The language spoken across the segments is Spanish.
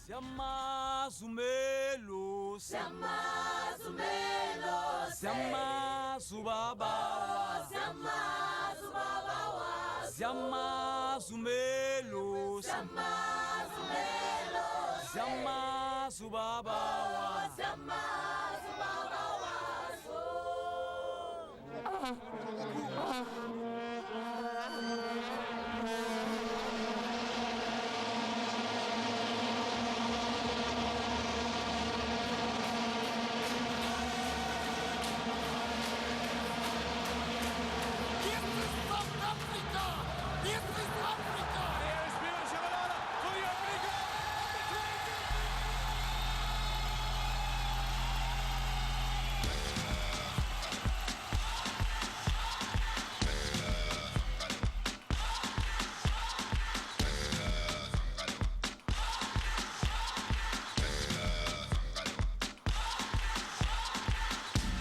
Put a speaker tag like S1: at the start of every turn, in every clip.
S1: Siama Zumelo,
S2: Siama Zumelo,
S1: Siama Zubaba,
S2: Siama Zubaba,
S1: Siama Zumelo,
S2: Siama Zumelo,
S1: Siama Zubaba,
S2: Siama Zubaba.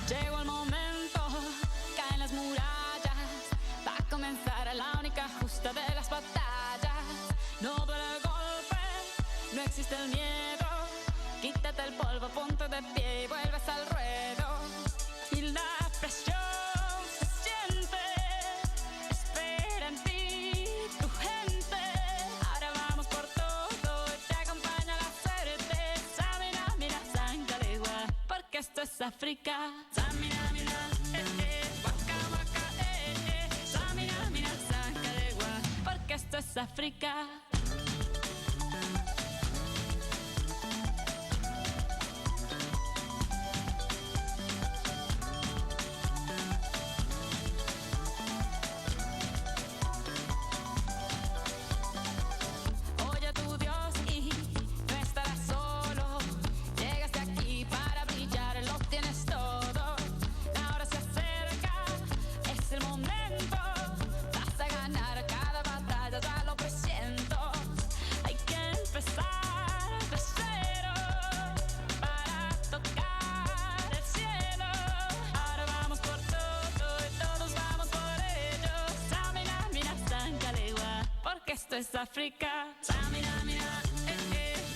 S3: Llegó el momento, caen las murallas, va a comenzar la única justa de las batallas. No duele el golpe, no existe el miedo, quítate el polvo, ponte de pie y vuelves al ruedo. Y la presión se siente, espera en ti tu gente. Ahora vamos por todo y te acompaña la suerte. Samina, mira, Sangalegua, porque esto es África. Samina, mira, waka, waka, Samina, mira, Sangalegua, porque esto es África. Oye a tu Dios y no estarás solo. Llegaste aquí para brillar, lo tienes todo. La hora se acerca, es el momento. Vas a ganar cada batalla, ya lo presiento. Hay que empezar de cero para tocar el cielo. Ahora vamos por todo y todos vamos por ello. Samina, mira, Sangalegua, porque esto es África. Samina, mira,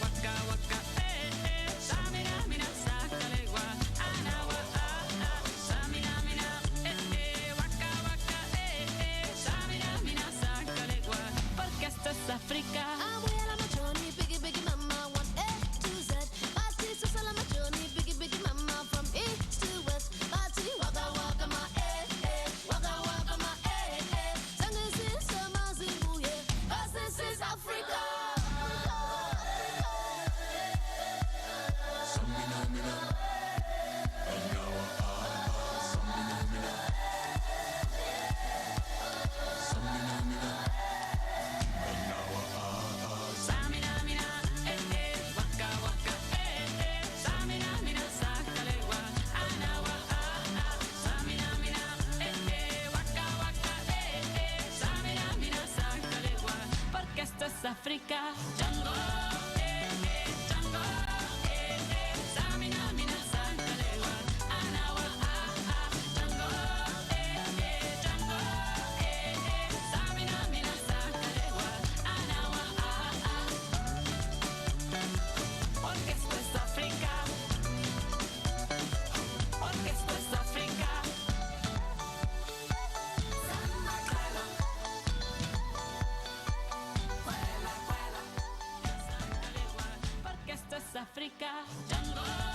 S3: waka, waka, Samina, mira, Sangalegua, Anawa, Samina, mira, waka, waka, Samina, mira, Sangalegua, porque esto es África.
S4: I'm way on my journey, biggie, biggie mama, 1 A to Z. My sister's all on my journey, biggie, biggie mama, from east to west. My tea, waka, waka, my waka, waka, my Sanga is sama zimbuye, 'cause this is Africa.
S3: Samina, mira, waka, waka, Samina, mira, Sangalegua, Anawa, Samina, mira, waka, waka, Samina, mira, Sangalegua, porque esto es África. Django, Django, Samina, mira, Sangalegua, Anawa, Django, Django, Samina, mira, Sangalegua, Anawa, porque esto es África, porque esto es África. Porque esto es África. Django.